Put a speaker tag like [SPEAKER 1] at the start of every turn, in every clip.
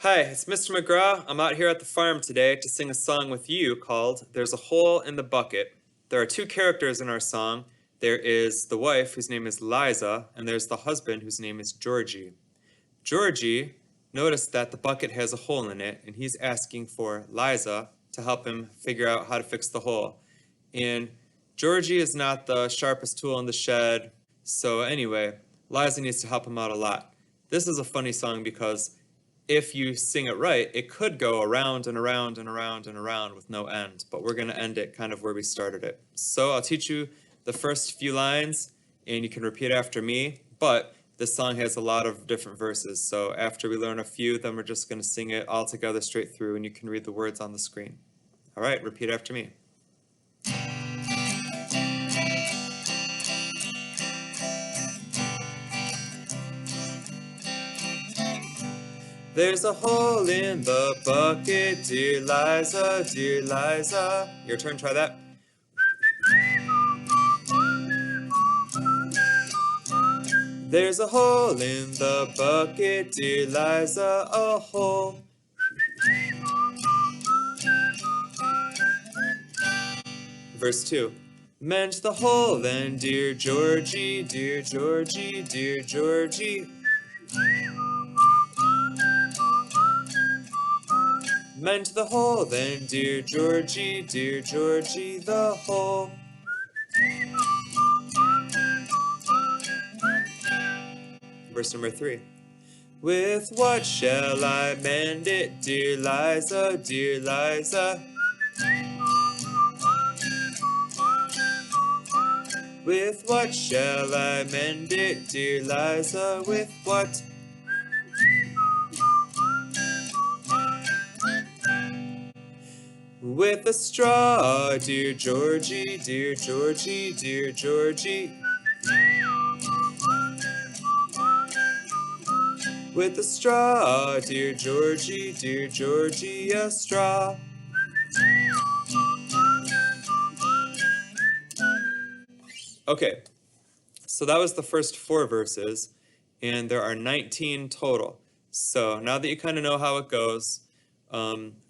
[SPEAKER 1] Hi, it's Mr. McGraw. I'm out here at the farm today to sing a song with you called There's a Hole in the Bucket. There are two characters in our song. There is the wife, whose name is Liza, and there's the husband, whose name is Georgie. Georgie noticed that the bucket has a hole in it, and he's asking for Liza to help him figure out how to fix the hole. And Georgie is not the sharpest tool in the shed, so anyway, Liza needs to help him out a lot. This is a funny song because if you sing it right, it could go around and around and around and around with no end, but we're going to end it kind of where we started it. So I'll teach you the first few lines, and you can repeat after me, but this song has a lot of different verses, so after we learn a few, then we're just going to sing it all together straight through, and you can read the words on the screen. All right, repeat after me. There's a hole in the bucket, dear Liza, dear Liza. Your turn, try that. There's a hole in the bucket, dear Liza, a hole. Verse 2. Mend the hole then, dear Georgie, dear Georgie, dear Georgie. Mend the hole then, dear Georgie, dear Georgie, the hole. Verse number 3. With what shall I mend it, dear Liza, dear Liza? With what shall I mend it, dear Liza, with what? With a straw, dear Georgie, dear Georgie, dear Georgie. With a straw, dear Georgie, dear Georgie, a straw. Okay, so that was the first 4 verses, and there are 19 total. So now that you kind of know how it goes,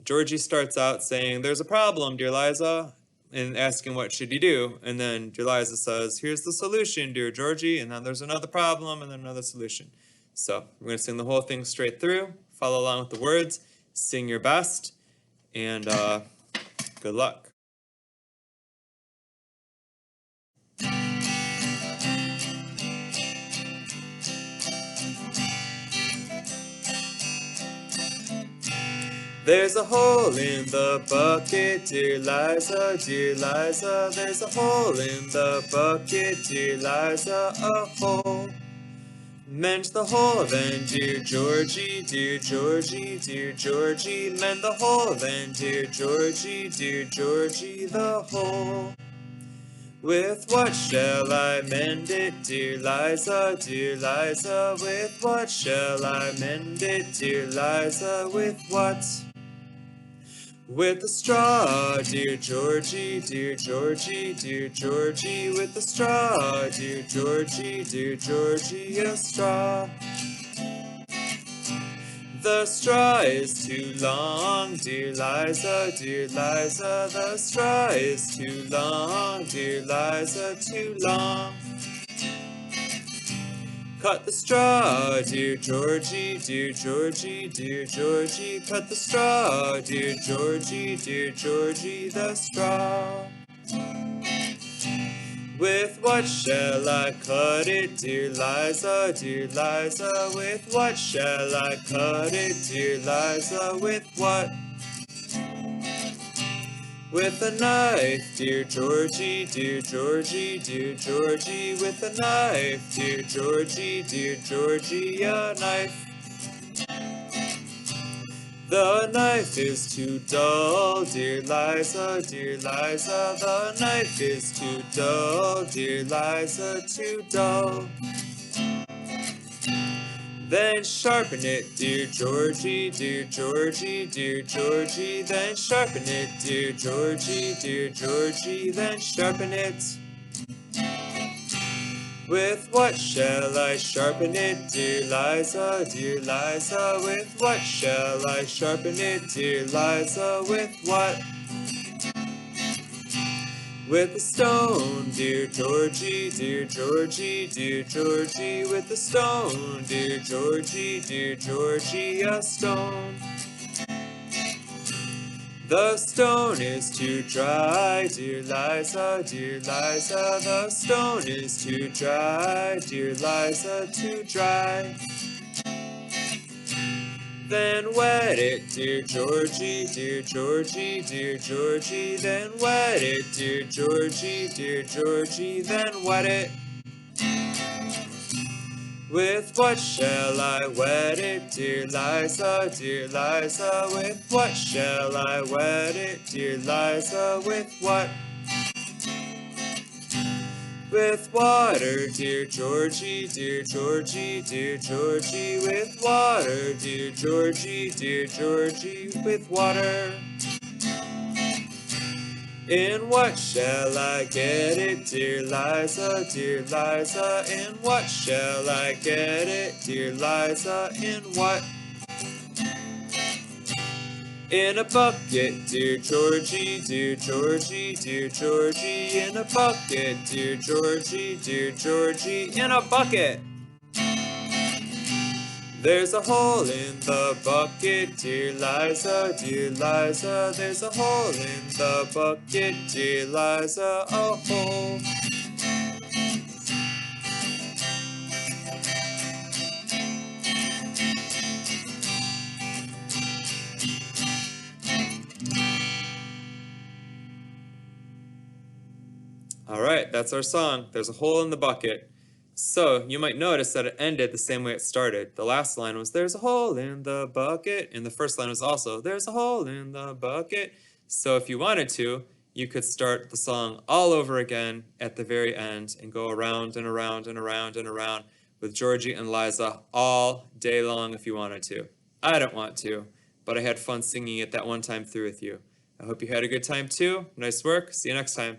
[SPEAKER 1] Georgie starts out saying, "There's a problem, dear Liza," and asking what should you do. And then dear Liza says, "Here's the solution, dear Georgie," and then there's another problem and then another solution. So we're going to sing the whole thing straight through, follow along with the words, sing your best, and good luck. There's a hole in the bucket, dear Liza, dear Liza. There's a hole in the bucket, dear Liza, a hole. Mend the hole then, dear Georgie, dear Georgie, dear Georgie. Mend the hole then, dear Georgie, dear Georgie, the hole. With what shall I mend it, dear Liza, dear Liza? With what shall I mend it, dear Liza? With what? With a straw, dear Georgie, dear Georgie, dear Georgie. With a straw, dear Georgie, dear Georgie, a straw. The straw is too long, dear Liza, dear Liza. The straw is too long, dear Liza, too long. Cut the straw, dear Georgie, dear Georgie, dear Georgie. Cut the straw, dear Georgie, dear Georgie, the straw. With what shall I cut it, dear Liza, dear Liza? With what shall I cut it, dear Liza? With what? With a knife, dear Georgie, dear Georgie, dear Georgie. With a knife, dear Georgie, dear Georgie, a knife. The knife is too dull, dear Liza, dear Liza. The knife is too dull, dear Liza, too dull. Then sharpen it, dear Georgie, dear Georgie, dear Georgie. Then sharpen it, dear Georgie, dear Georgie. Then sharpen it. With what shall I sharpen it, dear Liza, dear Liza? With what shall I sharpen it, dear Liza? With what? With a stone, dear Georgie, dear Georgie, dear Georgie. With a stone, dear Georgie, dear Georgie, a stone. The stone is too dry, dear Liza, dear Liza. The stone is too dry, dear Liza, too dry. Then wet it, dear Georgie, dear Georgie, dear Georgie. Then wet it, dear Georgie, dear Georgie. Then wet it. With what shall I wet it, dear Liza, dear Liza? With what shall I wet it, dear Liza? With what? With water, dear Georgie, dear Georgie, dear Georgie. With water, dear Georgie, dear Georgie. With water. In what shall I get it, dear Liza, dear Liza? In what shall I get it, dear Liza? In what? In a bucket, dear Georgie, dear Georgie, dear Georgie. In a bucket, dear Georgie, dear Georgie. In a bucket. There's a hole in the bucket, dear Liza, dear Liza. There's a hole in the bucket, dear Liza, a hole. All right, that's our song. There's a hole in the bucket. So you might notice that it ended the same way it started. The last line was, there's a hole in the bucket. And the first line was also, there's a hole in the bucket. So if you wanted to, you could start the song all over again at the very end and go around and around and around and around with Georgie and Liza all day long if you wanted to. I don't want to, but I had fun singing it that one time through with you. I hope you had a good time too. Nice work. See you next time.